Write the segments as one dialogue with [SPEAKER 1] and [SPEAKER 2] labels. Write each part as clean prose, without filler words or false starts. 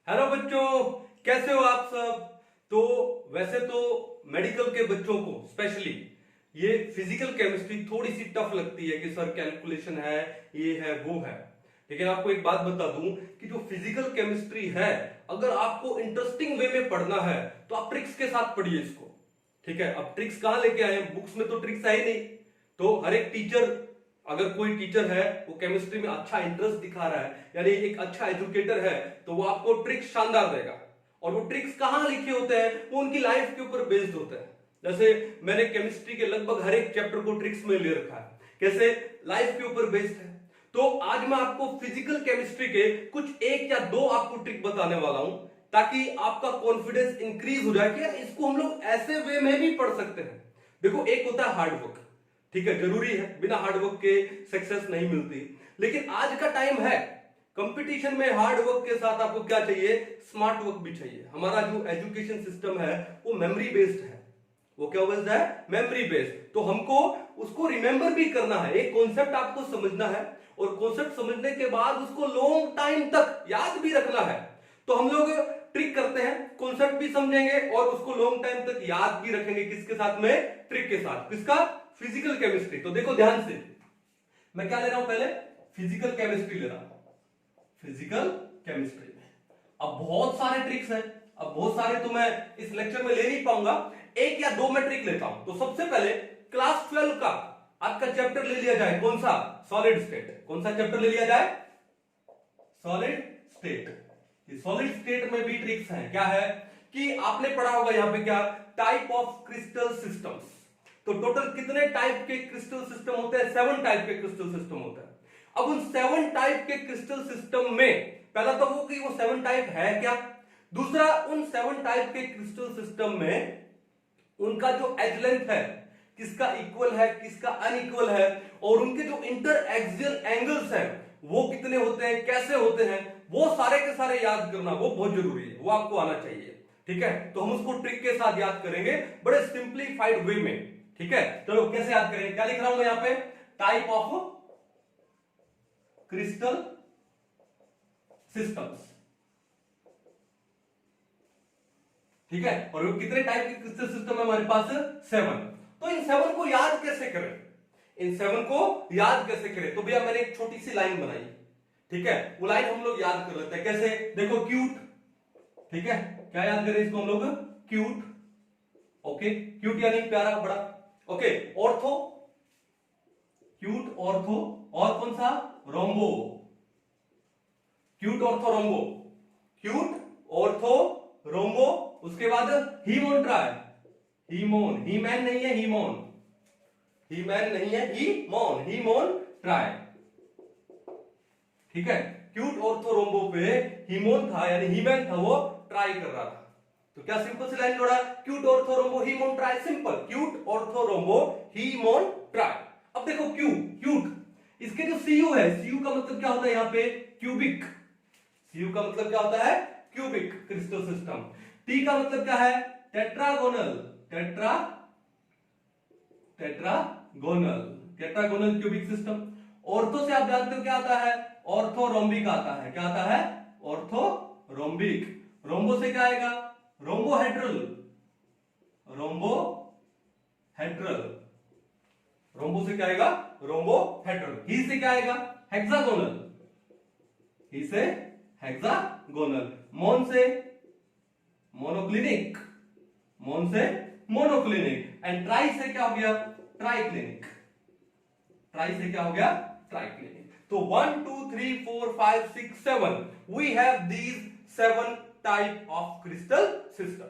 [SPEAKER 1] Hello बच्चों, कैसे हो आप सब। तो वैसे तो मेडिकल के बच्चों को स्पेशली ये फिजिकल केमिस्ट्री थोड़ी सी टफ लगती है कि सर कैलकुलेशन है, ये है वो है। लेकिन आपको एक बात बता दूं कि जो फिजिकल केमिस्ट्री है, अगर आपको इंटरेस्टिंग वे में पढ़ना है तो आप ट्रिक्स के साथ पढ़िए इसको। ठीक है, अब ट्रिक्स कहां लेके आए हैं, बुक्स में तो ट्रिक्स है ही नहीं। तो हर एक टीचर, अगर कोई टीचर है वो केमिस्ट्री में अच्छा इंटरेस्ट दिखा रहा है, यानी एक अच्छा एजुकेटर है, तो वो आपको ट्रिक्स शानदार देगा। और वो ट्रिक्स कहां लिखे होते हैं, वो उनकी लाइफ के ऊपर बेस्ड होते हैं। जैसे मैंने केमिस्ट्री के लगभग हर एक चैप्टर को ट्रिक्स में ले रखा है, कैसे लाइफ के ऊपर बेस्ड है। तो आज मैं आपको फिजिकल केमिस्ट्री के कुछ एक या दो आपको ट्रिक बताने वाला हूं, ताकि आपका कॉन्फिडेंस इंक्रीज हो जाए कि यार इसको हम लोग ऐसे वे में भी पढ़ सकते हैं। देखो, एक होता है हार्ड वर्क, ठीक है, जरूरी है, बिना हार्ड वर्क के सक्सेस नहीं मिलती। लेकिन आज का टाइम है, कंपटीशन में हार्ड वर्क के साथ आपको क्या चाहिए, स्मार्ट वर्क भी चाहिए। हमारा जो एजुकेशन सिस्टम है वो मेमोरी बेस्ड है। वो क्या बेस्ड है, मेमोरी बेस्ड। तो हमको उसको रिमेंबर भी करना है, एक कॉन्सेप्ट आपको समझना है, और कॉन्सेप्ट समझने के बाद उसको लॉन्ग टाइम तक याद भी रखना है। तो हम लोग ट्रिक करते हैं, कॉन्सेप्ट भी समझेंगे और उसको लॉन्ग टाइम तक याद भी रखेंगे। किसके साथ में, ट्रिक के साथ। किसका, फिजिकल केमिस्ट्री। तो देखो ध्यान से, मैं क्या ले रहा हूं, पहले फिजिकल केमिस्ट्री ले रहा हूं। फिजिकल केमिस्ट्री में अब बहुत सारे ट्रिक्स हैं, अब बहुत सारे तो मैं इस लेक्चर में ले नहीं पाऊंगा, एक या दो मैं ट्रिक लेता हूं। तो सबसे पहले क्लास 12 का आपका चैप्टर ले लिया जाए, कौन सा, सॉलिड स्टेट। कौन सा चैप्टर ले लिया जाए, सॉलिड स्टेट। सॉलिड स्टेट में भी ट्रिक्स हैं। क्या है कि आपने पढ़ा होगा यहां पे क्या, टाइप ऑफ क्रिस्टल सिस्टम्स। तो टोटल कितने टाइप के क्रिस्टल सिस्टम होते हैं, 7 टाइप के क्रिस्टल सिस्टम होते हैं। अब उन 7 टाइप के क्रिस्टल सिस्टम में पहला तो वो कि वो 7 टाइप है क्या, दूसरा उन 7 टाइप के क्रिस्टल सिस्टम में उनका जो एज लेंथ है, किसका इक्वल है किसका अनइक्वल है, और उनके जो इंटर एक्सियल एंगल्स हैं वो कितने होते हैं, कैसे होते हैं, वो सारे के सारे याद करना वो बहुत जरूरी है, वो आपको आना चाहिए। ठीक है, तो हम उसको ट्रिक के साथ याद करेंगे, बड़े सिंप्लीफाइड वे में। ठीक है, चलो कैसे याद करेंगे, क्या लिख रहा हूं मैं यहां पे, टाइप ऑफ क्रिस्टल सिस्टम्स। ठीक है, और कितने टाइप के क्रिस्टल सिस्टम है हमारे पास, 7। तो इन 7 को याद कैसे करें, इन 7 को याद कैसे करें। तो भैया मैंने एक छोटी सी लाइन बनाई, ठीक है, वो लाइन हम लोग याद कर लेते हैं। कैसे, देखो क्यूट, ठीक है, क्या याद करें इसको हम लोग, क्यूट। ओके, क्यूट यानी प्यारा बड़ा। ओके, ऑर्थो, क्यूट ऑर्थो, और कौन सा, rhombo. Cute ortho rhombo, cute ortho rhombo. उसके बाद हीमोन, हीमोन, हीमैन नहीं है, हीमोन, हीमैन नहीं है, हीमोन, हीमोन ट्राई। ठीक है, क्यूट ऑर्थो रोम्बो पे हीमोन था, यानी हीमैन था, वो ट्राई कर रहा था। तो क्या सिंपल सी लाइन जोड़ा, क्यूट ऑर्थो रोम्बो हीमोन tri, simple, cute ortho rhombo हीमोन ट्राई। अब देखो क्यू, क्यूट, इसके जो सीयू है, सीयू का मतलब क्या होता है यहां पे, क्यूबिक। सीयू का मतलब क्या होता है, क्यूबिक क्रिस्टल सिस्टम। टी का मतलब क्या है, tetragonal, tetragonal, tetragonal cubic system. Ortho से आप जानते हो क्या आता है, ऑर्थोरोम्बिक आता है। क्या आता है, ऑर्थोरोम्बिक। रोम्बो से क्या आएगा, रोम्बोहेड्रल, रोम्बोहेड्रल। रोम्बो से क्या आएगा, रोम्बोहेड्रल। ही से क्या आएगा, हेक्सागोनल, ही से हेक्सागोनल। मोन से मोनोक्लिनिक, मोन से मोनोक्लिनिक। एंड ट्राई से क्या हो गया, ट्राइक्लिनिक, ट्राई से क्या हो गया, ट्राइक्लिनिक। तो 1 2 3 4 5 6 7 we have these 7 type of crystal system.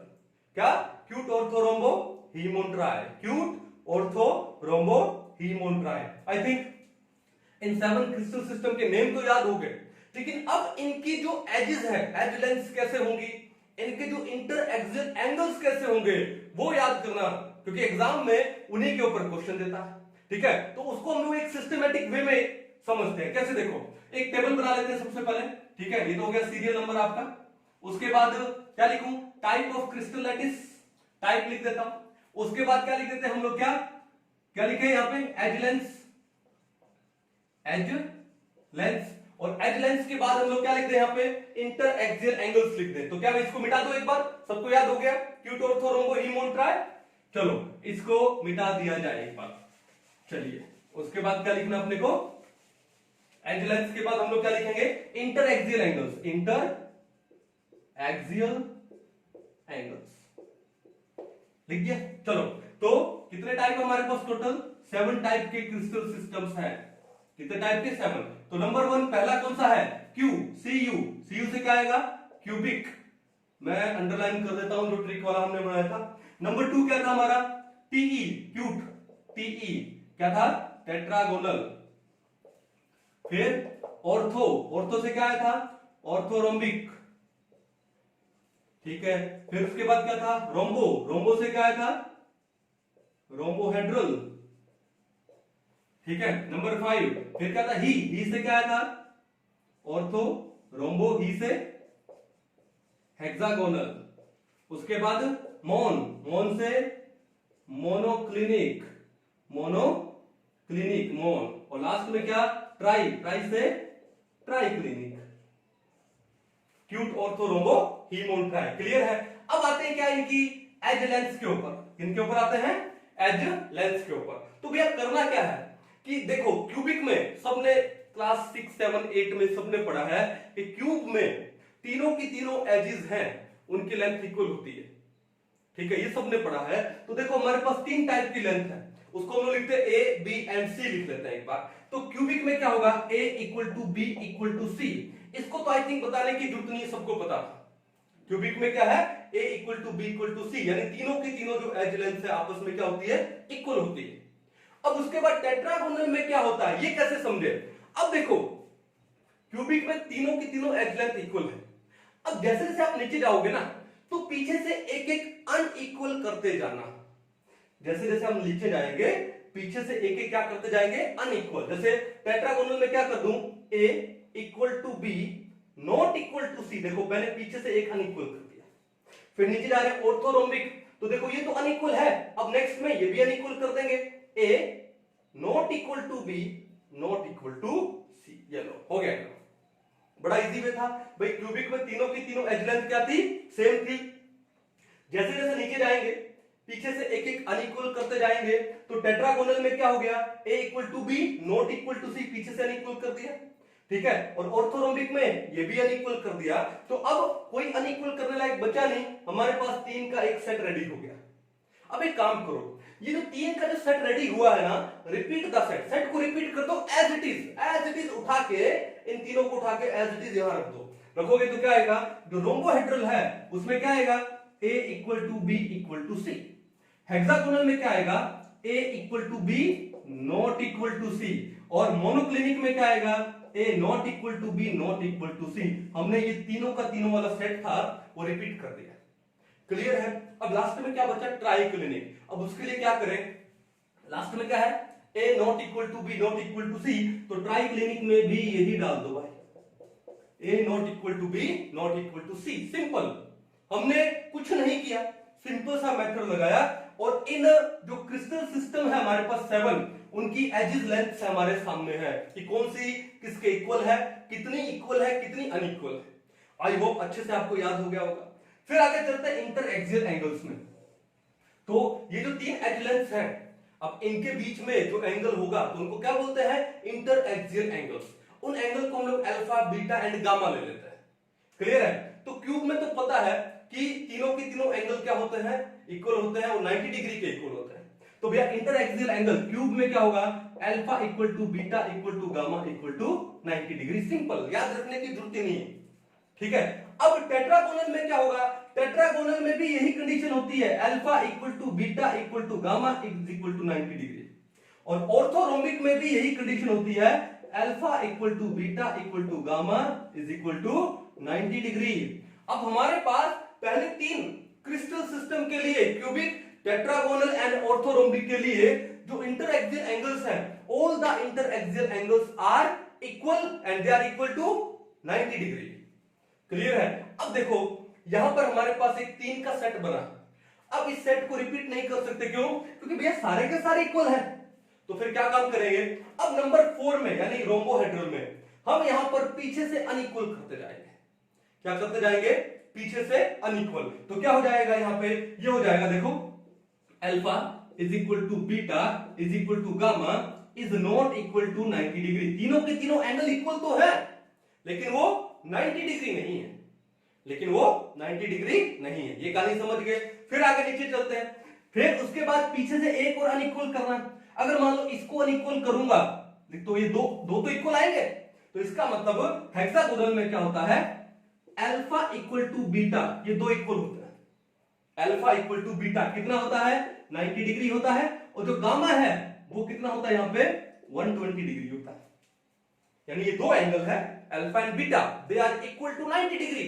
[SPEAKER 1] क्या, क्यूट ऑर्थो रोम्बो हीमोन ट्राई, क्यूट ऑर्थो रोम्बो हीमोन tri. I think in 7 crystal system के नेम तो याद हो गए, लेकिन अब इनकी जो एजेस है, एज लेंथ कैसे होंगी, इनके जो इंटर एक्सियल एंगल्स कैसे होंगे, वो याद करना, क्योंकि एग्जाम में उन्हीं के ऊपर क्वेश्चन देता है। ठीक है, तो उसको हम लोग एक सिस्टमैटिक वे में समझते हैं। कैसे, देखो एक टेबल बना लेते हैं सबसे पहले। ठीक है, ये तो हो गया सीरियल नंबर आपका। उसके बाद क्या लिखूं, type of crystal lattice, type लिख देता हूं। उसके बाद क्या लिख देते हैं हम लोग, क्या क्या लिखे यहां पे, एज लेंस, एज लेंस। और एज लेंस के बाद हम लोग क्या लिखते हैं यहाँ पे, इंटर एक्सियल एंगल्स लिखते हैं। तो क्या मैं इसको मिटा दूं एक बार, सबको याद हो गया, क्यूट ऑर्थो रोम्बो हीमोन ट्राई। चलो इसको मिटा दिया जाए एक बार। चलिए उसके बाद क्या लिखना अपने को, एज लेंस के बाद हम लोग क्या लिखेंगे, inter axial angles, inter axial angles लिख दिया। चलो तो कितने टाइप हमारे पास टोटल 7 टाइप के क्रिस्टल सिस्टम्स हैं। कितने टाइप के, 7। तो नंबर 1 पहला कौन सा है, क्यू, सीयू। सीयू से क्या आएगा, क्यूबिक। मैं अंडरलाइन कर देता हूं जो ट्रिक वाला हमने बनाया था। नंबर 2 क्या था हमारा, टीई, क्यूट, टीई क्या था, टेट्रागोनल। फिर ऑर्थो, ऑर्थो से क्या आया था, ऑर्थोरोम्बिक, ठीक है। फिर उसके बाद क्या था, रोम्बो, रोम्बो से क्या आया था, रोम्बोहेड्रल, ठीक है। नंबर 5 फिर क्या था, ही से क्या आया था, ऑर्थो रोम्बो, ही से हेक्सागोनल। उसके बाद मोन, मोन से मोनोक्लिनिक, मोनोक्लिनिक मोन। और लास्ट में क्या, ट्राई, ट्राई से ट्राइक्लिनिक। क्यूट ऑर्थो रोम्बो हीमोन ट्राई, क्लियर है। अब आते हैं क्या इनकी एज लेंस के ऊपर, किनके ऊपर आते हैं, एज लेंस के ऊपर। तो भैया करना क्या है कि देखो क्यूबिक में सबने क्लास 6, 7, 8 में सबने पढ़ा है कि क्यूब में तीनों की तीनों एजेस हैं, उनकी लेंथ इक्वल होती है, ठीक है, ये सबने पढ़ा है। तो देखो हमारे पास 3 टाइप की लेंथ है, उसको हम लोग लिखते हैं ए, बी एंड सी लिख लेते हैं एक बार। तो क्यूबिक में क्या होगा, a equal to b equal to c. इसको तो आई थिंक बताने की जरूरत नहीं है, सबको पता था। क्यूबिक में क्या है, a equal to b equal to c, यानी तीनों की तीनों जो एज लेंथ है आपस में क्या होती है, इक्वल होती है। अब उसके बाद टेट्रागोनल में क्या होता है, ये कैसे समझे। अब देखो क्यूबिक में तीनों की तीनों एज लेंथ इक्वल है। अब जैसे जैसे आप नीचे जाओगे ना, तो पीछे से एक एक अनइक्वल करते जाना। जैसे जैसे हम नीचे जाएंगे, पीछे से एक एक क्या करते जाएंगे, अनइक्वल। जैसे टेट्रागोनल में क्या कर दूं, a equal to b not equal to c. देखो पहले पीछे से एक अनइक्वल कर दिया, फिर नीचे जा रहे हैं ऑर्थोरोम्बिक, तो देखो ये तो अनइक्वल है, अब नेक्स्ट में ये भी अनइक्वल कर देंगे, a not equal to b not equal to c. ये लो हो गया, बड़ा इजी वे था भाई। क्यूबिक में तीनों की तीनों एज लेंथ क्या थी, सेम थी। जैसे जैसे नीचे जाएंगे, पीछे से एक एक अनइक्वल करते जाएंगे, तो टेट्रागोनल में क्या हो गया, a equal to b not equal to c, पीछे से अनइक्वल कर दिया, ठीक है। और ऑर्थोरोम्बिक में ये भी अनइक्वल कर दिया। तो अब कोई अनइक्वल करने लायक बचा नहीं, हमारे पास 3 का एक सेट रेडी हो गया। अब एक काम करो, ये जो 3 का जो सेट रेडी हुआ है ना, रिपीट द सेट, सेट को रिपीट कर दो एज इट इज उठा के, इन तीनों को उठा के एज इट इज यहां रख दो। रखोगे तो क्या आएगा, जो रोम्बोहेड्रल है उसमें क्या आएगा, a equal to b equal to c. Hexagonal में क्या आएगा, a equal to b not equal to c. और मोनोक्लिनिक में क्या आएगा, a not equal to b not equal to c. हमने ये तीनों का तीनों वाला सेट था वो रिपीट कर दिया, क्लियर है। अब लास्ट में क्या बचा, ट्राइक्लिनिक। अब उसके लिए क्या करें, लास्ट में क्या है, a not equal to b not equal to c, तो ट्राइक्लिनिक में भी यही डाल दो भाई, a not equal to b not equal to c. Simple, हमने कुछ नहीं किया, सिंपल सा मेथड लगाया। और इन जो क्रिस्टल सिस्टम है हमारे पास 7, उनकी एजेस लेंथ हमारे सामने है कि कौन सी किसके इक्वल है, कितनी इक्वल है, कितनी अनइक्वल है। आई होप अच्छे से आपको याद हो गया होगा। फिर आगे चलते हैं इंटर एक्सियल एंगल्स में। तो ये जो 3 एज लेंथ है, अब इनके बीच में जो एंगल होगा तो उनको क्या बोलते हैं, इंटर एक्सियल एंगल्स। उन एंगल को हम लोग अल्फा, बीटा एंड गामा ले लेते हैं, क्लियर है। तो क्यूब में तो पता है कि तीनों के तीनों एंगल क्या होते हैं, इक्वल होते हैं और 90 डिग्री के इक्वल होते हैं। तो भैया इंटर एक्सियल एंगल क्यूब में क्या होगा, alpha equal to beta equal to gamma equal to 90 degree. Simple, याद रखने की जरूरत ही नहीं है, ठीक है। अब टेट्रागोनल में क्या होगा, टेट्रागोनल में भी यही कंडीशन होती है, alpha equal to beta equal to gamma equal to 90 degree. और ऑर्थोरोम्बिक में भी यही कंडीशन होती है, alpha equal to beta equal to gamma is equal to 90 degree. अब हमारे पास पहले 3 क्रिस्टल सिस्टम के लिए, क्यूबिक, टेट्रागोनल एंड ऑर्थोरोम्बिक के लिए जो इंटर एक्सियल एंगल्स हैं, all the interaxial angles are equal and they are equal to 90 degree, clear है। अब देखो यहां पर हमारे पास एक 3 का सेट बना, अब इस सेट को रिपीट नहीं कर सकते, क्यों, क्योंकि भैया सारे के सारे इक्वल हैं। तो फिर क्या काम करेंगे, अब नंबर 4 में यानी रोम्बोहेड्रल में हम यहां पर पीछे से अनइक्वल करते जाएंगे। क्या करते जाएंगे? पीछे से अनइक्वल। तो क्या हो जाएगा यहां पे? ये हो जाएगा, देखो, alpha is equal to beta is equal to gamma is not equal to 90 degree. तीनों के तीनों एंगल इक्वल तो है, लेकिन वो 90 डिग्री नहीं है, लेकिन वो 90 डिग्री नहीं है। ये कहानी समझ गए? फिर आगे नीचे चलते हैं। फिर उसके बाद पीछे से एक और अनइक्वल करना। अगर मान लो इसको अनइक्वल करूंगा तो ये दो तो इक्वल आएंगे, तो इसका मतलब हेक्सागोनल में क्या होता है? अल्फा इक्वल टू बीटा, ये दो इक्वल होता है। अल्फा इक्वल टू बीटा कितना होता है? 90 डिग्री होता है। और जो गामा है वो कितना होता है यहां पे? 120 डिग्री होता है। यानी ये दो एंगल है alpha and beta, they are equal to 90 degree.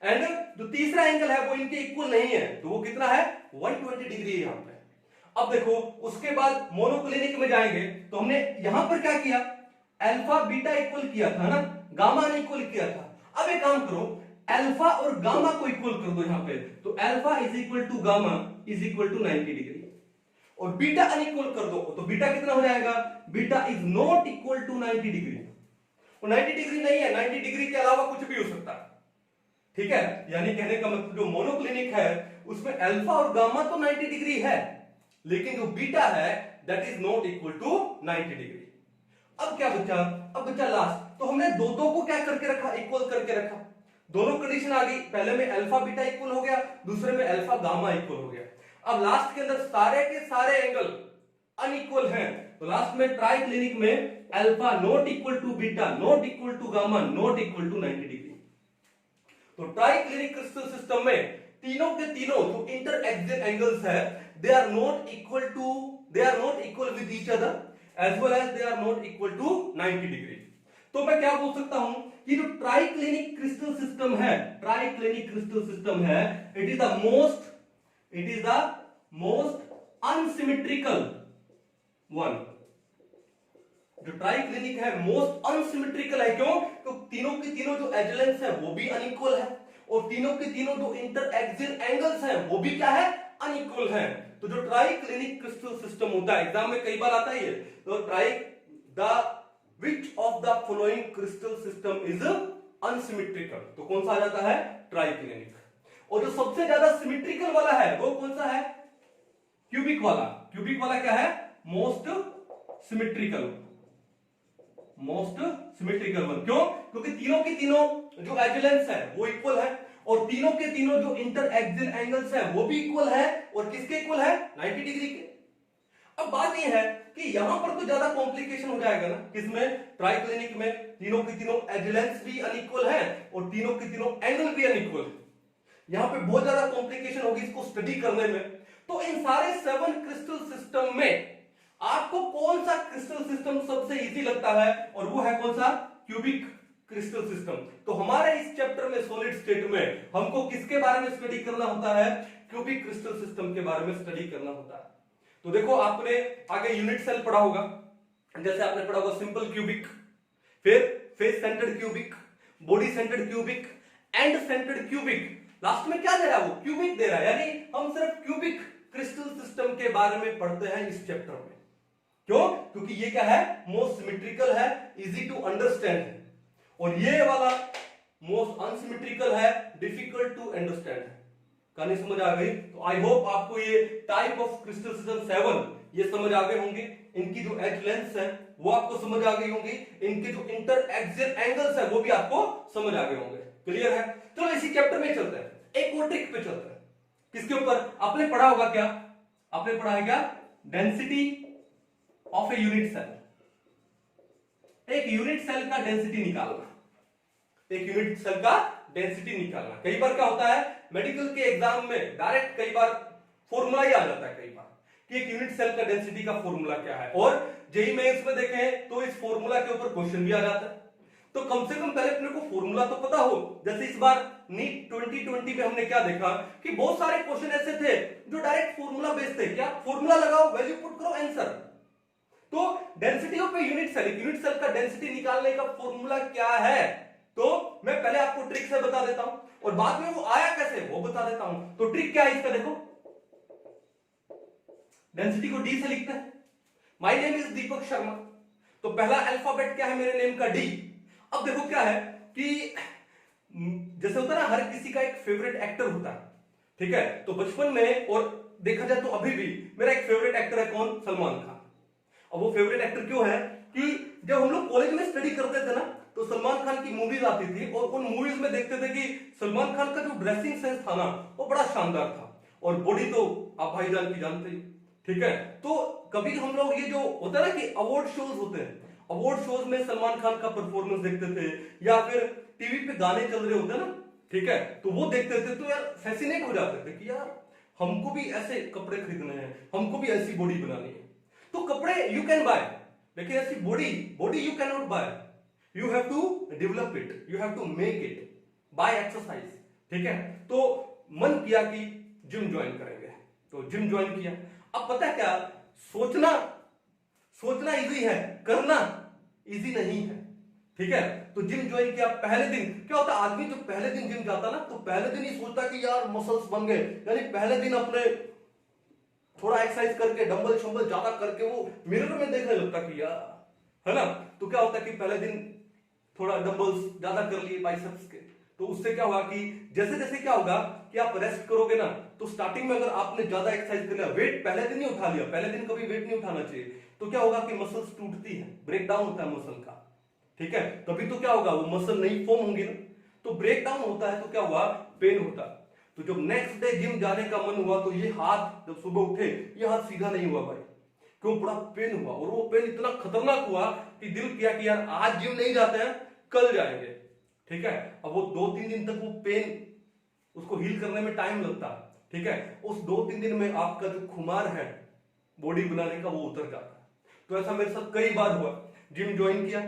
[SPEAKER 1] And जो तीसरा एंगल है वो इनके इक्वल नहीं है, तो वो कितना है? 120 डिग्री है यहां पे। अब देखो, उसके बाद मोनोक्लिनिक में जाएंगे तो हमने यहां पर क्या किया? अल्फा बीटा इक्वल किया था ना, गामा ने इक्वल किया था। अब एक काम करो, अल्फा और गामा को इक्वल कर दो यहां पे। तो alpha is equal to gamma is equal to 90 degree, और बीटा अनइक्वल कर दो तो बीटा कितना हो जाएगा? Beta is not equal to 90 degree. 90 degree नहीं है, 90 डिग्री के अलावा कुछ भी हो सकता है। ठीक है, यानी कहने का मतलब जो मोनोक्लिनिक है उसमें अल्फा और गामा तो 90 डिग्री है, लेकिन जो बीटा है that is not equal to 90 degree. अब क्या बचा? अब बचा लास्ट। तो हमने दो को क्या करके रखा? इक्वल करके रखा। दोनों कंडीशन आ गई, पहले में अल्फा बीटा इक्वल हो गया, दूसरे में अल्फा गामा इक्वल हो गया। अब लास्ट के अंदर सारे के सारे एंगल अनइक्वल हैं, तो लास्ट में ट्राइक्लिनिक में alpha not equal to beta not equal to gamma not equal to 90 degree. तो ट्राइक्लिनिक क्रिस्टल सिस्टम में तीनों के तीनों जो इंटर एक्सियल एंगल्स है they are not equal with each other as well as they are not equal to 90 degree. तो मैं क्या बोल सकता हूं कि जो ट्राइक्लिनिक क्रिस्टल सिस्टम है, ट्राइक्लिनिक क्रिस्टल सिस्टम है, it is the most unsymmetrical one. जो ट्राइक्लिनिक है मोस्ट अनसिमेट्रिकल है। क्यों? तो तीनों के तीनों जो एजलेंस है वो भी अनइक्वल है, और तीनों के तीनों जो इंटर एक्सियल एंगल्स हैं वो भी क्या है? अनइक्वल है। तो जो ट्राइक्लिनिक क्रिस्टल सिस्टम होता है, एग्जाम में कई बार आता है ये, तो which of the following crystal system is unsymmetrical? तो कौन सा आ जाता है? ट्राइक्लिनिक। और जो सबसे ज्यादा सिमेट्रिकल वाला है वो कौन सा है? क्यूबिक वाला। क्यूबिक वाला क्या है? Most symmetrical one. क्यों? क्योंकि तीनों के तीनों जो एजलेंस है वो इक्वल है, और तीनों के तीनों जो इंटर एक्सियल एंगल्स है वो भी इक्वल है, और किसके इक्वल है? 90 डिग्री के। अब बात यह है कि यहां पर तो ज्यादा कॉम्प्लिकेशन हो जाएगा ना, किसमें? ट्राइक्लिनिक में तीनों के तीनों एजलेंस भी अनइक्वल है और तीनों के तीनों एंगल भी अनइक्वल है। यहां पे बहुत ज्यादा कॉम्प्लिकेशन होगी इसको स्टडी करने में। तो इन सारे 7 क्रिस्टल सिस्टम में आपको कौन सा क्रिस्टल सिस्टम सबसे इजी लगता है? और वो है कौन सा? Cubic crystal system. तो हमारे इस चैप्टर में सॉलिड स्टेट में हमको किसके बारे में स्टडी करना होता है? क्यूबिक क्रिस्टल सिस्टम के बारे में स्टडी करना होता है। तो देखो, आपने आगे यूनिट सेल पढ़ा होगा, जैसे आपने पढ़ा होगा सिंपल क्यूबिक, फिर face centred cubic, body centred cubic, and centred cubic, last में क्या दे रहा है? वो क्यूबिक दे रहा है। यानी हम सिर्फ क्यूबिक क्रिस्टल सिस्टम के बारे में पढ़ते हैं इस चैप्टर में। क्यों? क्योंकि ये क्या है? मोस्ट सिमेट्रिकल है, इजी टू अंडरस्टैंड है, और ये वाला मोस्ट अनसिमेट्रिकल है, डिफिकल्ट टू अंडरस्टैंड है। कहानी समझ आ गई? तो आई होप आपको ये टाइप ऑफ क्रिस्टल सिस्टम 7 ये समझ आ गए होंगे। इनकी जो एज लेंथ है वो आपको समझ आ गई होंगी, इनके जो इंटर एक्सियल एंगल्स है वो भी आपको समझ आ गए होंगे। क्लियर है? चलो इसी चैप्टर में चलते हैं, एक और ट्रिक पे चलते हैं। किसके ऊपर? आपने पढ़ा होगा क्या? आपने पढ़ा है क्या? Density of a unit cell. एक यूनिट सेल का डेंसिटी निकालना, एक यूनिट सेल का डेंसिटी निकालना। कई बार क्या होता है मेडिकल के एग्जाम में डायरेक्ट कई बार फॉर्मूला ही आ जाता है कई बार कि एक यूनिट सेल का डेंसिटी का फॉर्मूला क्या है, और जेईई मेंस में देखें तो इस फॉर्मूला के ऊपर क्वेश्चन भी आ जाता है। तो कम से कम पहले अपने को फॉर्मूला तो पता हो। जैसे इस बार नीट 2020 में हमने क्या देखा कि बहुत सारे क्वेश्चन ऐसे थे जो डायरेक्ट फॉर्मूला बेस्ड थे। क्या? फॉर्मूला लगाओ, वैल्यू पुट करो, आंसर। तो density of a unit cell का डेंसिटी निकालने का फॉर्मूला क्या है? तो मैं पहले आपको ट्रिक से बता देता हूं, और बाद में वो आया कैसे वो बता देता हूं। तो ट्रिक क्या है इसका? देखो, डेंसिटी को डी से लिखते हैं। My name is Deepak Sharma, तो पहला अल्फाबेट क्या है मेरे नेम का? डी। अब देखो क्या है कि जैसे होता है ना, हर किसी का एक फेवरेट एक्टर होता है, ठीक है। तो बचपन में और देखा जाए तो अभी भी मेरा एक फेवरेट एक्टर है, कौन? सलमान खान। अब वो फेवरेट एक्टर क्यों है कि जब हम लोग कॉलेज में स्टडी करते थे ना, तो सलमान खान की मूवीज आती थी और उन मूवीज में देखते थे कि सलमान खान का जो ड्रेसिंग सेंस था ना, वो बड़ा शानदार था, और बॉडी तो आप भाईजान की जानते ही, ठीक है। तो कभी हम लोग ये जो होता है ना कि अवार्ड शोज होते हैं, अवार्ड शोज में सलमान खान का परफॉर्मेंस देखते थे, या फिर टीवी पे गाने चल रहे होते हैं ना, ठीक है, तो वो देखते थे, तो यार फैसिनेट हो जाते थे कि यार हमको भी ऐसे कपड़े खरीदने हैं, हमको भी ऐसी बॉडी बनानी है। तो कपड़े यू कैन बाय, लेकिन ऐसी body you can not buy, you have to develop it, you have to make it by exercise, ठीक है। तो मन किया कि जिम ज्वाइन करेंगे, तो जिम ज्वाइन किया। अब पता है क्या, सोचना इजी है, करना इजी नहीं है, ठीक है। तो जिम ज्वाइन किया, पहले दिन क्या होता है, आदमी जो पहले दिन जिम जाता ना, तो पहले दिन ही सोचता कि यार मसल्स बन गए, यानी पहले दिन अपने थोड़ा एक्सरसाइज करके डंबल शंबल ज्यादा करके वो मिरर में देखने लगता कि यार, है ना। तो क्या होता है कि पहले दिन थोड़ा डंबल्स ज्यादा कर लिए बाइसेप्स के, तो उससे क्या होगा कि जैसे जैसे क्या होगा कि आप रेस्ट करोगे ना, तो स्टार्टिंग में अगर आपने ज्यादा एक्सरसाइज कर लिया, वेट पहले दिन ही उठा लिया, पहले दिन कभी वेट नहीं उठाना चाहिए, तो क्या होगा कि मसल्स टूटती है, ब्रेक डाउन होता है मसल का, ठीक है। तभी तो क्या होगा, वो मसल नहीं फॉर्म होंगी ना, तो ब्रेक डाउन होता है, तो क्या हुआ, पेन होता है। तो जब नेक्स्ट डे जिम जाने का मन हुआ, तो ये हाथ जब सुबह उठे, ये हाथ सीधा नहीं हुआ भाई, क्यों? बड़ा पेन हुआ, और वो पेन इतना खतरनाक हुआ कि दिल किया कि यार आज जिम नहीं जाते हैं, कल जाएंगे, ठीक है। अब वो 2-3 दिन तक वो पेन, उसको हील करने में टाइम लगता, ठीक है। उस 2-3 दिन में आपका जो खुमार है बॉडी बनाने का, वो उतर जाता है। तो ऐसा मेरे साथ कई बार हुआ, जिम ज्वाइन किया,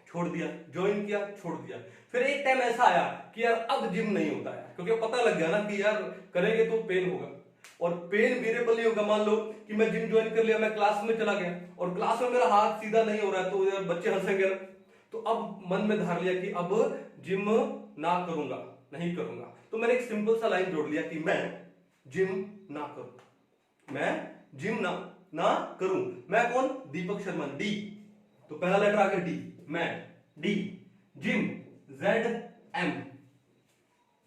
[SPEAKER 1] छोड़ दिया, ज्वाइन किया, छोड़ दिया। फिर एक टाइम ऐसा आया कि यार अब जिम नहीं होता है, क्योंकि पता लग गया ना कि यार करेंगे तो पेन होगा, और पेन वेरिएबल नहीं होगा। मान लो कि मैं जिम ज्वाइन कर लिया, मैं क्लास में चला गया और क्लास में मेरा हाथ सीधा नहीं हो रहा है, तो यार बच्चे हंसेंगे ना, तो अब मन में धार लिया कि अब जिम ना करूंगा, नहीं करूंगा। तो मैंने एक सिंपल सा लाइन जोड़ लिया कि मैं जिम ना करूं, मैं जिम ना करूं। मैं कौन? दीपक शर्मा, डी, तो पहला लेटर आ गया डी, मैं, डी, जिम, जेड, एम।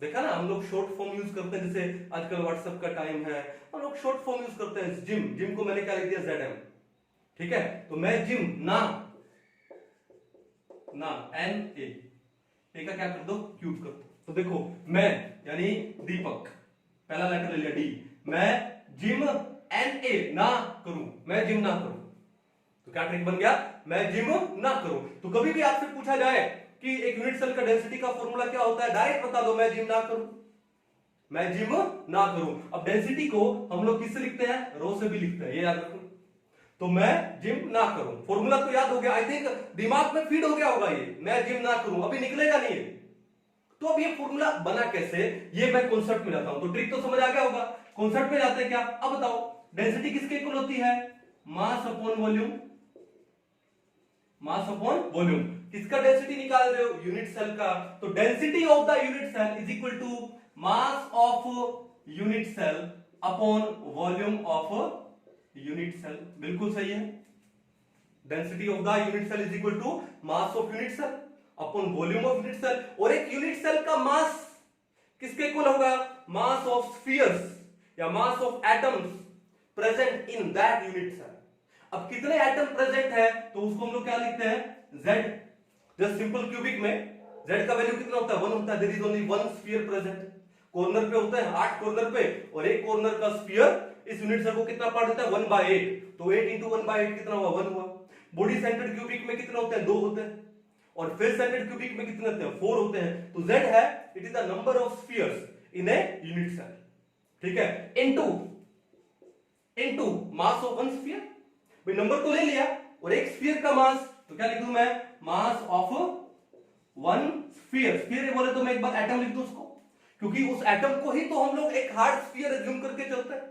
[SPEAKER 1] देखा ना, हम लोग शॉर्ट फॉर्म यूज करते हैं, जैसे आजकल व्हाट्सएप का टाइम है, हम लोग शॉर्ट फॉर्म यूज करते हैं। जिम को मैंने क्या लिख दिया, जेड एम, ठीक है। तो मैं जिम ना एन ए का क्या कर दो, क्यूब कर दो। तो देखो मैं यानी दीपक, पहला लेटर ले लिया डी, मैं जिम एन ए ना करूं, मैं जिम ना करूं, तो क्या ट्रिक बन गया, मैं जिम ना करूं। तो कभी भी आपसे पूछा जाए कि एक यूनिट सेल का डेंसिटी का फॉर्मूला क्या होता है, डायरेक्ट बता दो, मैं जिम ना करूं, मैं जिम ना करूं। अब डेंसिटी को हम लोग किससे लिखते हैं, रो से भी लिखते हैं, ये याद रखो। तो मैं जिम ना करूं, फॉर्मूला तो याद हो गया, आई थिंक दिमाग में फीड हो गया होगा ये, मैं जिम ना करूं, अभी निकलेगा नहीं है। तो अब ये फॉर्मूला बना कैसे, ये मैं कॉन्सेप्ट में जाता हूं, तो ट्रिक तो समझ आ गया होगा। कॉन्सेप्ट में जाते हैं क्या, अब बताओ डेंसिटी किसके इक्वल होती है, mass upon volume, mass upon volume. किसका डेंसिटी निकाल रहे हो, यूनिट सेल का, तो density of the unit cell is equal to mass of unit cell upon volume of unit cell. बिल्कुल सही है, density of the unit cell is equal to mass of unit cell upon volume of unit cell. और एक unit cell का मास किसके equal होगा, मास of spheres या mass of atoms present in that unit cell. अब कितने एटम प्रेजेंट है, तो उसको हम लोग क्या लिखते हैं, Z। जस्ट सिंपल क्यूबिक में Z का वैल्यू कितना होता है, 1 होता है, there is only 1 sphere present. Corner पे होता है 8 कॉर्नर पे, और एक कॉर्नर का स्फीयर इस यूनिट सेल को कितना पार्ट देता है, 1/8, तो 8 इंटू 1/8 कितना हुआ, 1 हुआ। बॉडी सेंटर्ड क्यूबिक में कितने होते हैं, 2 होते हैं, और फेस सेंटर्ड क्यूबिक में कितने होते हैं, 4 होते हैं। तो Z है, it is the number of spheres in a unit cell, ठीक है, into mass of one sphere. भाई नंबर तो ले लिया, और एक स्फीयर का मास, तो क्या लिख दूं मैं, मास ऑफ वन स्फीयर। स्फीयर बोले तो मैं एक बार एटम लिख दूं उसको, क्योंकि उस एटम को ही तो हम लोग एक हार्ड स्फीयर एज्यूम करके चलते हैं,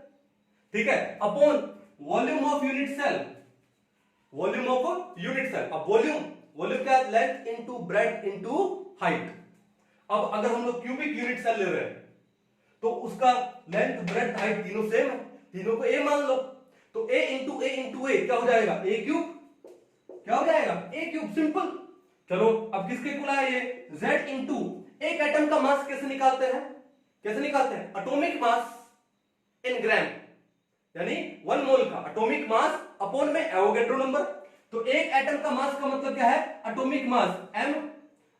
[SPEAKER 1] ठीक है, upon volume of unit cell, volume of unit cell. अब वॉल्यूम क्या, length into breadth into height. अब अगर हम लोग क्यूबिक यूनिट सेल ले रहे हैं, तो उसका लेंथ ब्रेड्थ हाइट तीनों सेम है, तीनों को ए मान लो, तो a इंटू ए क्या हो जाएगा, ए क्यूब, क्या हो जाएगा, ए क्यूब, सिंपल। चलो अब किसके इक्वल है ये, Z इंटू एक एटम का मास कैसे निकालते हैं, कैसे निकालते हैं, एटॉमिक मास इन ग्राम, यानी 1 मोल का एटॉमिक मास अपॉन में एवोगैड्रो नंबर। तो एक एटम का मास का मतलब क्या है, एटॉमिक मास m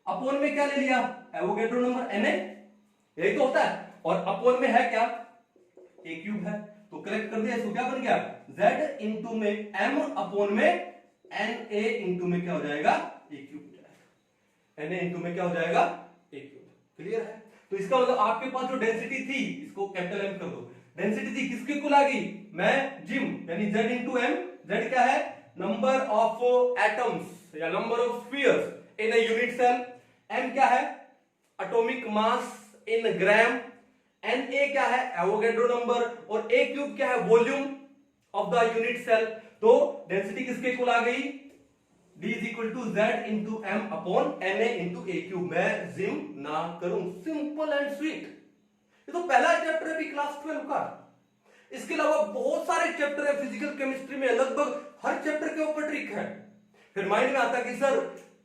[SPEAKER 1] अपॉन में क्या ले लिया, एवोगैड्रो नंबर Na, यही तो होता है। और अपॉन में है क्या, a क्यूब है, तो करेक्ट कर दिया इसको, क्या बन गया, Z इंटू में m अपॉन में Na इंटू में क्या हो जाएगा, a क्यूब हो जाएगा, Na इंटू में क्या हो जाएगा, a क्यूब। क्लियर है। तो इसका मतलब आपके पास जो डेंसिटी थी, इसको कैपिटल M कर दो, डेंसिटी थी किसके इक्वल आ गई, मैं जिम यानी Z इंटू m, Z क्या है, नंबर ऑफ एटम्स या number of spheres in a unit cell, m क्या है, एटॉमिक मास इन ग्राम, Na क्या है, एवोगैड्रो नंबर, और a क्यूब क्या है, volume of the unit cell. तो डेंसिटी किसके इक्वल आ गई, D is equal to Z into M upon Na into A cube. मैं जिम ना करूं, सिंपल एंड स्वीट। ये तो पहला चैप्टर है भी क्लास 12 का। इसके अलावा बहुत सारे चैप्टर है फिजिकल केमिस्ट्री में, लगभग हर चैप्टर के ऊपर ट्रिक है। फिर माइंड में आता है कि सर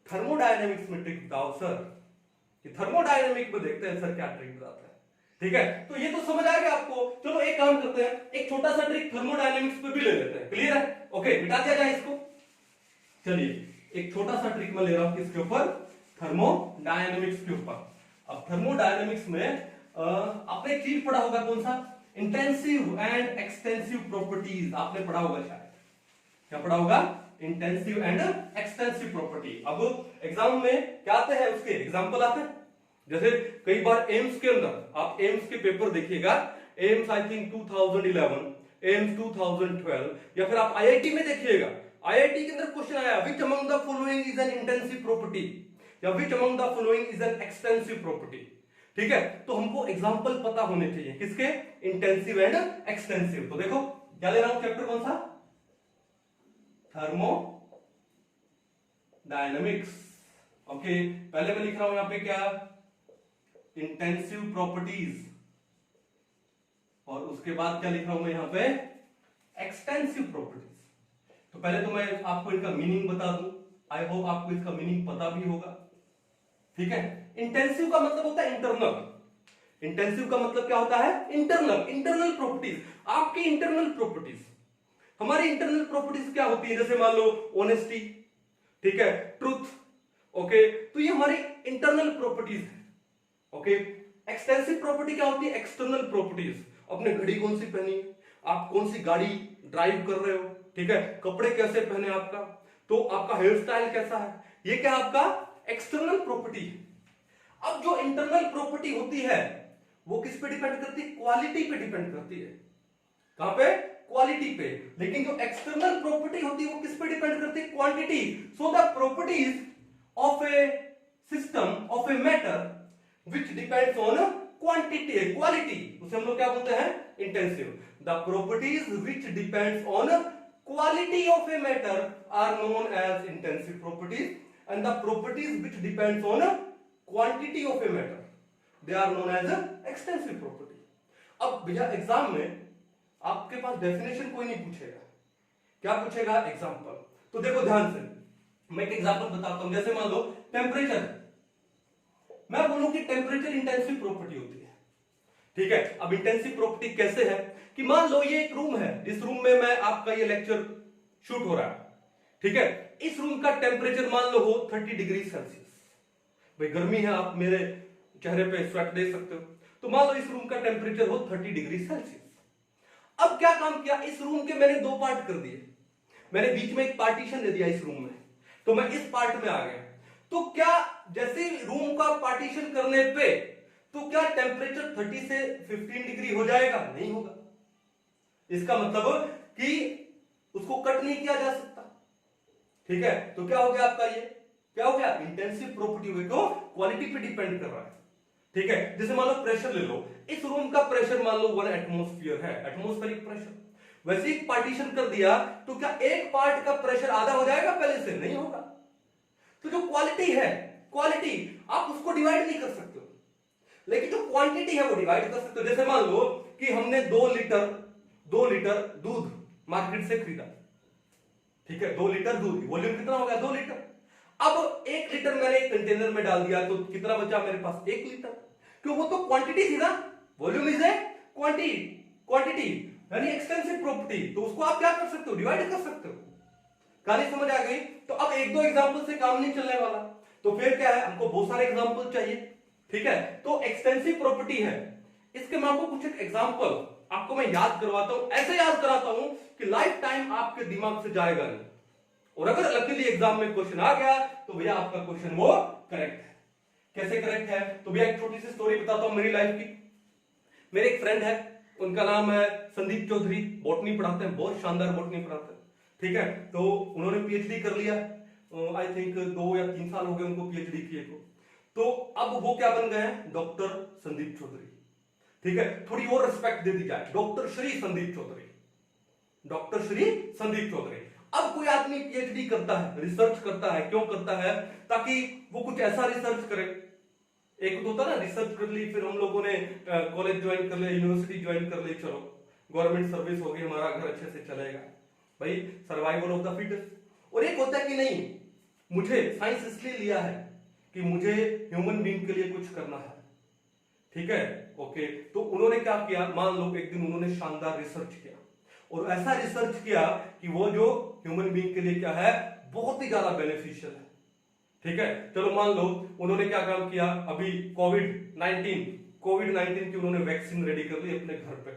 [SPEAKER 1] थर्मोडायनेमिक्स में ट्रिक बताओ सर, कि थर्मोडायनेमिक में देखते हैं सर क्या ट्रिक बताता है। ठीक है, तो ये तो समझ आ गया आपको। चलो एक काम करते हैं, एक छोटा सा ट्रिक थर्मोडायनेमिक्स पे भी ले लेते हैं। क्लियर है, ओके, मिटा दिया जाए इसको। चलिए एक छोटा सा ट्रिक मैं ले रहा हूं किसके ऊपर, थर्मोडायनेमिक्स के ऊपर। अब थर्मोडायनेमिक्स में आपने एक चीज पढ़ा होगा, कौन सा, इंटेंसिव एंड एक्सटेंसिव प्रॉपर्टीज आपने पढ़ा होगा शायद। क्या पढ़ा होगा, इंटेंसिव एंड एक्सटेंसिव प्रॉपर्टी। अब एग्जाम में क्या आते हैं, उसके एग्जांपल आते हैं। जैसे कई बार एम्स के अंदर, आप एम्स के पेपर देखिएगा, एम्स आई थिंक 2011, एम्स 2012, या फिर आप आईआईटी में देखिएगा, आईआईटी के अंदर क्वेश्चन आया, which among the following is an intensive property, या which among the following is an extensive property. ठीक है, तो हमको एग्जांपल पता होने चाहिए किसके, इंटेंसिव एंड एक्सटेंसिव। तो देखो क्या ले रहा हूं, चैप्टर कौन सा, थर्मोडायनेमिक्स। ओके, पहले मैं लिख रहा हूं यहां पे क्या, इंटेंसिव प्रॉपर्टीज, और उसके बाद क्या लिख रहा हूं मैं यहां पे, एक्सटेंसिव प्रॉपर्टीज। तो पहले तो मैं आपको इनका मीनिंग बता दूं, आई होप आपको इसका मीनिंग पता भी होगा। ठीक है, इंटेंसिव का मतलब होता है इंटरनल, इंटेंसिव का मतलब क्या होता है, इंटरनल, इंटरनल प्रॉपर्टीज, आपकी इंटरनल प्रॉपर्टीज। हमारी इंटरनल प्रॉपर्टीज क्या होती है, जैसे मान लो ऑनेस्टी, ठीक है, ट्रूथ, ओके, तो ये हमारी इंटरनल प्रॉपर्टीज है। ओके, एक्सटेंसिव प्रॉपर्टी क्या होती है, एक्सटर्नल प्रॉपर्टीज, अपने घड़ी कौन सी पहनी है, आप कौन सी गाड़ी ड्राइव कर रहे हो, ठीक है, कपड़े कैसे पहने आपका, तो आपका हेयर स्टाइल कैसा है, ये क्या आपका एक्सटर्नल प्रॉपर्टी है। अब जो इंटरनल प्रॉपर्टी होती है वो किस पे डिपेंड करती है, क्वालिटी पे डिपेंड करती है। कहां पे, क्वालिटी पे। लेकिन जो एक्सटर्नल प्रॉपर्टी होती है वो किस पे डिपेंड करती है, quantity. So the properties of A system, of a matter which depends on quantity, quality, उसे हम लोग क्या बोलते हैं, intensive. The properties which depends on quality of a matter are known as intensive properties, and the properties which depends on quantity of a matter they are known as extensive property. अब भैया exam में आपके पास definition कोई नहीं पूछेगा, क्या पूछेगा, example. तो देखो ध्यान से, मैं एक एग्जांपल बताता हूं। जैसे मान लो टेम्परेचर, मैं बोलूं कि टेम्परेचर इंटेंसिव प्रॉपर्टी होती है। ठीक है, अब इंटेंसिव प्रॉपर्टी कैसे है कि मान लो ये एक रूम है, इस रूम में मैं आपका ये लेक्चर शूट हो रहा है, ठीक है, इस रूम का टेम्परेचर मान लो हो 30 डिग्री सेल्सियस। भाई गर्मी है, आप मेरे चेहरे पे स्वेट दे सकते हो, तो मान लो इस रूम का टेम्परेचर हो 30 डिग्री सेल्सियस। अब क्या काम किया, इस रूम के मैंने दो पार्ट कर दिए, मैंने बीच में एक पार्टीशन दे दिया इस रूम में, तो मैं इस पार्ट में आ गया। तो क्या जैसे रूम का पार्टीशन करने पे तो क्या टेम्परेचर 30 से 15 डिग्री हो जाएगा, नहीं होगा। इसका मतलब कि उसको कट नहीं किया जा सकता। ठीक है, तो क्या हो गया आपका, ये क्या हो गया, इंटेंसिव प्रॉपर्टी हुई, तो क्वालिटी पे डिपेंड कर रहा है। ठीक है, जैसे मान लो प्रेशर ले लो, इस रूम का प्रेशर मान लो 1 एटमॉस्फेयर है, एटमॉस्फेरिक प्रेशर। वैसे ही पार्टीशन कर दिया तो क्या एक पार्ट का प्रेशर आधा हो जाएगा पहले से, नहीं होगा। तो जो क्वालिटी है, क्वालिटी आप उसको डिवाइड नहीं कर सकते हो, लेकिन जो क्वांटिटी है वो डिवाइड कर सकते हो। जैसे मान लो कि हमने 2 लीटर दूध मार्केट से खरीदा, ठीक है, 2 लीटर दूध, वॉल्यूम कितना हो गया, 2 लीटर। अब 1 लीटर मैंने एक कंटेनर में डाल दिया तो कितना बचा मेरे पास? 1 लीटर। क्यों? वो तो क्वांटिटी थी ना, वॉल्यूम इज ए क्वांटिटी यानी एक्सटेंसिव प्रॉपर्टी, तो उसको आप क्या कर सकते हो? डिवाइड कर सकते हो। कहानी समझ आ गई? तो अब एक दो एग्जांपल से काम नहीं चलने वाला, तो फिर क्या है, हमको बहुत सारे एग्जांपल चाहिए। ठीक है, तो एक्सटेंसिव प्रॉपर्टी है, इसके मैं आपको कुछ एग्जांपल आपको मैं याद करवाता हूं, ऐसे याद कराता हूं कि लाइफ टाइम आपके दिमाग से जाएगा नहीं, और अगर लकीली एग्जाम में क्वेश्चन आ गया तो भैया आपका क्वेश्चन वो करेक्ट है। कैसे करेक्ट है? तो भैया एक छोटी सी स्टोरी बताता हूं मेरी लाइफ की। मेरे एक फ्रेंड है, उनका नाम है संदीप चौधरी, बॉटनी पढ़ाते हैं, बहुत शानदार बॉटनी पढ़ाते हैं। ठीक है, तो उन्होंने पीएचडी कर लिया, आई थिंक 2 या 3 साल हो गए उनको पीएचडी किए को। तो अब वो क्या बन गए हैं? डॉक्टर संदीप चौधरी। ठीक है, थोड़ी और रिस्पेक्ट दे दी जाए, डॉक्टर श्री संदीप चौधरी, डॉक्टर श्री संदीप चौधरी। अब कोई आदमी पीएचडी करता है, रिसर्च करता है, क्यों करता है? ताकि वो कुछ ऐसा रिसर्च करे। एक तो होता ना, रिसर्च कर ली, फिर हम लोगों ने कॉलेज ज्वाइन कर लिया, यूनिवर्सिटी ज्वाइन कर ली, चलो गवर्नमेंट सर्विस हो गई, हमारा घर अच्छे से चलेगा, भाई सर्वाइवल ऑफ द फिटेस्ट। और एक होता है कि नहीं, मुझे साइंस इसलिए लिया है कि मुझे ह्यूमन बीइंग के लिए कुछ करना है। ठीक है, ओके, तो उन्होंने क्या किया, मान लो एक दिन उन्होंने शानदार रिसर्च किया, और ऐसा रिसर्च किया कि वो जो ह्यूमन बीइंग के लिए क्या है, बहुत ही ज्यादा बेनिफिशियल है। ठीक है, चलो मान लो उन्होंने क्या काम किया, अभी कोविड 19 की उन्होंने वैक्सीन रेडी कर ली अपने घर पे,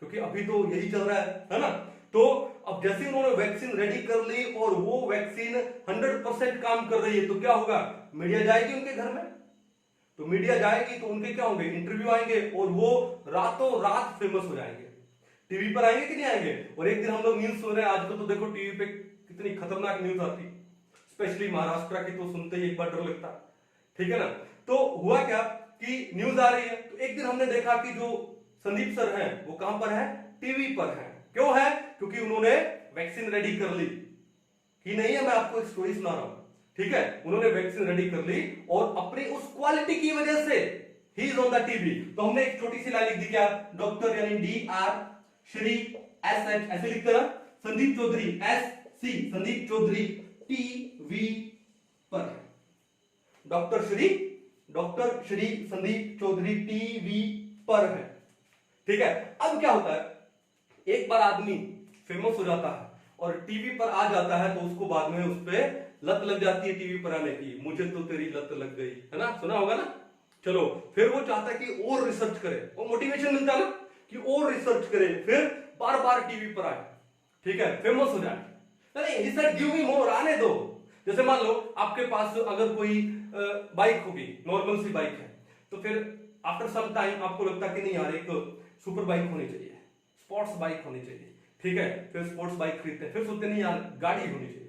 [SPEAKER 1] क्योंकि अभी तो यही चल रहा है ना। तो अब जैसे उन्होंने वैक्सीन रेडी कर ली और वो वैक्सीन 100% काम कर रही है, तो क्या होगा, मीडिया जाएगी उनके घर में, तो मीडिया जाएगी तो उनके क्या होंगे, इंटरव्यू आएंगे, और वो रातों रात फेमस हो जाएंगे, टीवी पर आएंगे कि नहीं आएंगे। और एक दिन हम लोग न्यूज सुन रहे हैं, आजकल तो देखो टीवी पे कितनी खतरनाक न्यूज आती, स्पेशली महाराष्ट्र की, तो सुनते ही एक बार डर लगता। ठीक है ना, तो हुआ क्या कि न्यूज आ रही है, तो एक दिन हमने देखा कि जो संदीप सर हैं वो कहां पर है, टीवी पर है। क्यों है? क्योंकि उन्होंने वैक्सीन रेडी कर ली, कि नहीं है, मैं आपको एक स्टोरी सुना रहा हूं। ठीक है, उन्होंने वैक्सीन रेडी कर ली और अपनी उस क्वालिटी की वजह से he is on the TV. तो हमने एक छोटी सी लाइन लिख दी, क्या, डॉक्टर यानी DR श्री SH ऐसे लिखते ना, संदीप चौधरी SC, संदीप चौधरी टीवी पर है, डॉक्टर श्री संदीप चौधरी टीवी पर है। ठीक है, अब क्या होता है, एक बार आदमी फेमस हो जाता है और टीवी पर आ जाता है, तो उसको बाद में उस पर लत लग जाती है टीवी पर आने की, मुझे तो तेरी लत लग गई, है ना, सुना होगा ना। चलो फिर वो चाहता है कि और रिसर्च करे, और मोटिवेशन मिलता है ना कि और रिसर्च करे, फिर बार बार टीवी पर आए, ठीक है, फेमस हो जाए। नहीं, he said give me more, आने दो। जैसे मान लो आपके पास अगर कोई बाइक होगी, नॉर्मल सी बाइक है, तो फिर आफ्टर सम टाइम आपको लगता है कि नहीं यार, एक सुपर बाइक होनी चाहिए, स्पोर्ट्स बाइक होनी चाहिए। ठीक है, फिर स्पोर्ट्स बाइक खरीदते हैं, फिर सोचते नहीं यार गाड़ी होनी चाहिए।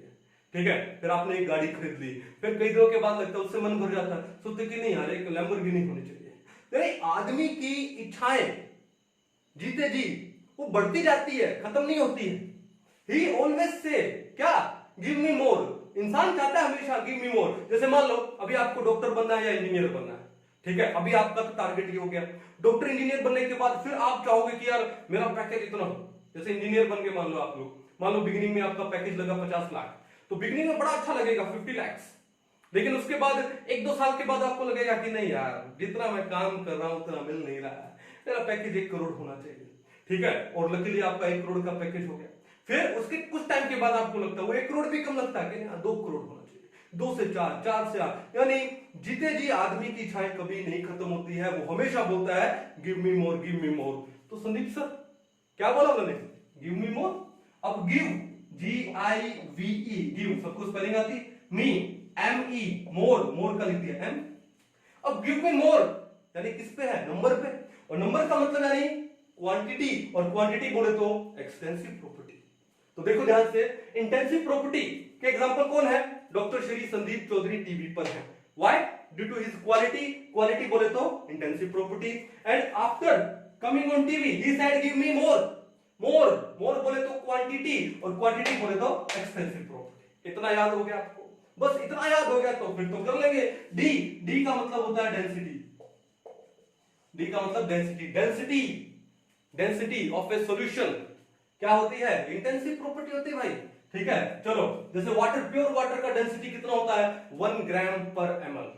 [SPEAKER 1] ठीक है, फिर आपने एक गाड़ी खरीद ली, फिर कई दिनों के बाद लगता है, उससे मन भर जाता है, सोचते कि नहीं यार एक लैम्बोर्गिनी होनी चाहिए। नहीं, आदमी की इच्छाएं जीते जी वो बढ़ती जाती है, खत्म नहीं होती है। ही ऑलवेज से क्या, गिव मी मोर। इंसान चाहता है हमेशा गिव मी मोर। जैसे मान लो अभी आपको डॉक्टर बनना है या इंजीनियर बनना है, ठीक है, अभी आपका तो टारगेट ये हो गया। डॉक्टर इंजीनियर बनने के बाद फिर आप चाहोगे कि यार मेरा पैकेज इतना हो। जैसे इंजीनियर बन के मान लो आप लोग, मान लो बिगिनिंग में आपका पैकेज लगा 50 लाख, तो बिगिनिंग में बड़ा अच्छा लगेगा 50 लाख, लेकिन उसके बाद 1-2 साल के बाद आपको लगेगा कि नहीं यार, जितना मैं काम कर रहा हूं उतना मिल नहीं रहा है, मेरा पैकेज 1 करोड़ होना चाहिए। ठीक है, और लकीली आपका 1 करोड़ का पैकेज हो गया। फिर उसके कुछ टाइम के बाद आपको लगता है वो 1 करोड़ भी कम लगता है कि 2 करोड़ होना चाहिए, 2 से 4, 4 से 8, यानी जीते जी आदमी की इच्छाएं कभी नहीं खत्म होती है, वो हमेशा बोलता है गिव मी मोर, गिव मी मोर। तो संदीप सर क्या बोला उन्होंने, गिव मी मोर। अब गिव GIVE, गिव सबको स्पेलिंग आती, मी ME, मोर, मोर का लिख दिया M। अब गिव मी मोर यानी किस पे है, नंबर पे, और नंबर का मतलब यानी क्वांटिटी, और क्वांटिटी बोले तो एक्सटेंसिव प्रॉपर्टी। तो देखो ध्यान से, इंटेंसिव प्रॉपर्टी के एग्जांपल कौन है, डॉक्टर श्री संदीप चौधरी टीवी पर है। Why? Due to his quality, quality बोले तो intensive property, and after coming on TV he said give me more, more, more बोले तो क्वांटिटी, और क्वांटिटी बोले तो एक्सटेंसिव प्रॉपर्टी। इतना याद हो गया आपको, बस इतना याद हो गया तो फिर तो कर लेंगे। डी का मतलब होता है डेंसिटी, डी का मतलब density, density of A solution क्या होती है, इंटेंसिव प्रॉपर्टी होती है भाई। ठीक है, चलो जैसे वाटर, प्योर वाटर का डेंसिटी कितना होता है 1 ग्राम पर ml।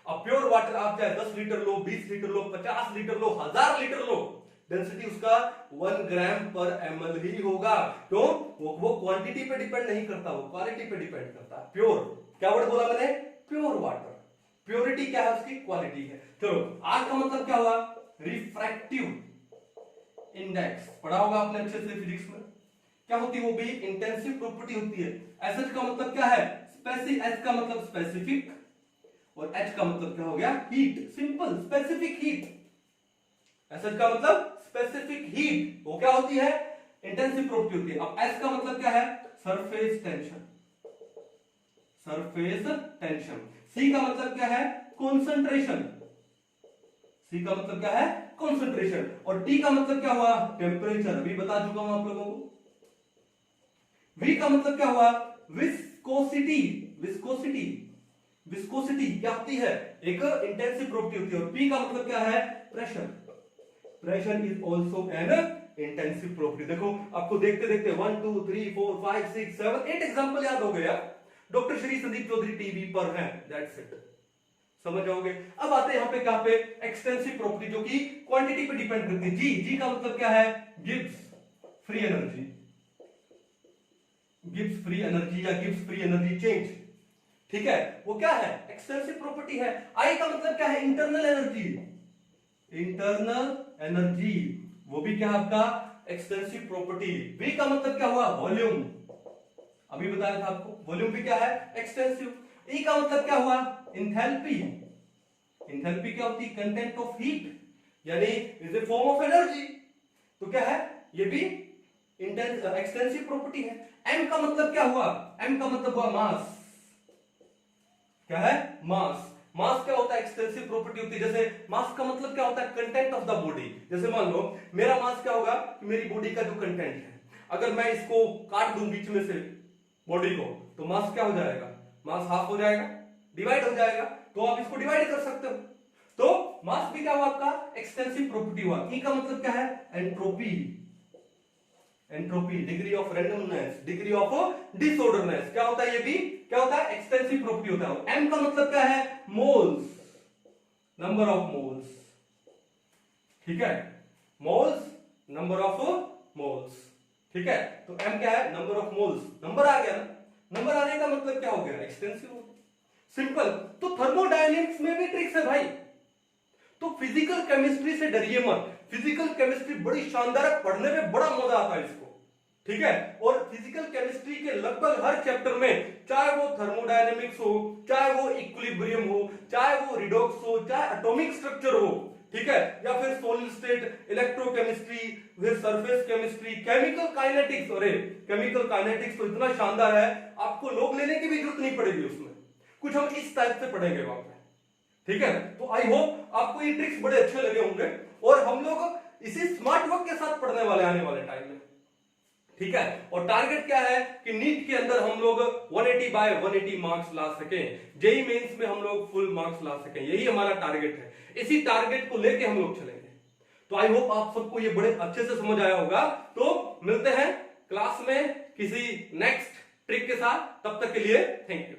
[SPEAKER 1] अब प्योर वाटर आप चाहे 10 लीटर लो, 20 लीटर लो, 50 लीटर लो, 1000 लीटर लो, डेंसिटी उसका 1 ग्राम पर ml ही होगा। क्यों? वो क्वांटिटी पे डिपेंड नहीं करता, वो क्वालिटी पे डिपेंड करता है। प्योर, क्या वर्ड बोला मैंने? Pure water. प्योरिटी क्या है उसकी? क्वालिटी है। चलो आर का मतलब क्या हुआ? रिफ्रैक्टिव इंडेक्स, पढ़ा होगा आपने अच्छे से फिजिक्स में। क्या होती है वो भी? इंटेंसिव प्रॉपर्टी होती है। एसएच का मतलब क्या है? एच का मतलब स्पेसिफिक, और एच का मतलब क्या हो गया? Heat. Simple, specific heat. SH का मतलब स्पेसिफिक हीट, वो क्या होती है? इंटेंसिव प्रॉपर्टी होती है। अब एस का मतलब क्या है? Surface tension, surface tension. C का मतलब क्या है? कंसंट्रेशन, सी का मतलब क्या है? कंसंट्रेशन। और टी का मतलब क्या हुआ? टेम्परेचर, अभी बता चुका हूं आप लोगों को। वी का मतलब क्या हुआ? विस्कोसिटी, विस्कोसिटी, विस्कोसिटी क्या होती है? एक इंटेंसिव प्रॉपर्टी होती है। और पी का मतलब क्या है? Pressure, pressure is also an intensive property. देखो आपको देखते देखते 1 2 3 4 5 6 7 8 एग्जांपल याद हो गया। डॉक्टर श्री संदीप चौधरी टीवी पर हैं, दैट्स इट, समझ जाओगे। अब आते हैं यहाँ पे कहां पे? एक्सटेंसिव प्रॉपर्टी, जो कि क्वांटिटी पे डिपेंड करती है। जी, जी का मतलब क्या है? Gibbs free energy, Gibbs free energy या गिब्स फ्री एनर्जी चेंज। ठीक है, वो क्या है? एक्सटेंसिव प्रॉपर्टी है। आई का मतलब क्या है? इंटरनल एनर्जी, इंटरनल एनर्जी, वो भी क्या आपका? Extensive property. वी का मतलब क्या हुआ? वॉल्यूम, अभी बताया था आपको, वॉल्यूम भी क्या है? एक्सटेंसिव। ई का मतलब क्या हुआ? इंथैल्पी, इंथैल्पी क्या होती है? कंटेंट ऑफ हीट, यानी is a form of energy. तो क्या है? ये भी एक्सटेंसिव प्रॉपर्टी है। एम का मतलब क्या हुआ? एम का मतलब हुआ मास। क्या है? मास। मास क्या होता है? एक्सटेंसिव प्रॉपर्टी होती है। जैसे मास का मतलब क्या होता है? Content of the body. जैसे मान लो मेरा मास क्या होगा कि मेरी बॉडी का जो कंटेंट है, अगर मैं इसको काट दूं बीच में से बॉडी को, तो मास क्या हो जाएगा? मास हाफ हो जाएगा, डिवाइड हो जाएगा। तो आप इसको डिवाइड कर सकते हो। तो मास भी क्या हुआ आपका? एक्सटेंसिव प्रॉपर्टी हुआ। ई का मतलब क्या है? Entropy, entropy, degree of randomness, degree of disorderness. क्या होता है? ये भी क्या होता है? एक्सटेंसिव प्रॉपर्टी होता है। एम का मतलब क्या है? Moles, number of moles. ठीक है, मोल्स, नंबर ऑफ मोल्स। ठीक है, तो एम क्या है? Number of moles. नंबर आ गया ना, नंबर आने का मतलब क्या हो गया? एक्सटेंसिव। सिंपल। तो थर्मोडायनेमिक्स में भी ट्रिक्स है भाई। तो फिजिकल केमिस्ट्री से डरिए मत, फिजिकल केमिस्ट्री बड़ी शानदार है, पढ़ने में बड़ा मजा आता है इसको। ठीक है, और फिजिकल केमिस्ट्री के लगभग हर चैप्टर में, चाहे वो थर्मोडायनेमिक्स हो, चाहे वो इक्विलिब्रियम हो, चाहे वो रिडॉक्स हो, चाहे एटॉमिक स्ट्रक्चर हो, ठीक है, या फिर सॉलिड स्टेट इलेक्ट्रोकेमिस्ट्री, फिर सरफेस केमिस्ट्री, केमिकल काइनेटिक्स। अरे केमिकल काइनेटिक्स तो इतना शानदार है, आपको लोग लेने की भी जरूरत नहीं पड़ेगी उसमें। कुछ हम इस टाइप से पढ़ेंगे वहां पे। ठीक है, तो आई होप आपको ये ट्रिक्स बड़े अच्छे लगे होंगे, और हम लोग इसी स्मार्ट वर्क के साथ पढ़ने वाले आने वाले टाइम में। ठीक है, और टारगेट क्या है कि नीट के अंदर हम लोग 180 बाय 180 मार्क्स ला सकें, जेई मेंस में हम लोग फुल मार्क्स ला सकें, यही हमारा टारगेट है। इसी टारगेट को लेके हम लोग चलेंगे। तो आई होप आप सबको ये बड़े अच्छे से समझ आया होगा। तो मिलते हैं क्लास में किसी नेक्स्ट ट्रिक के साथ, तब तक के लिए थैंक यू।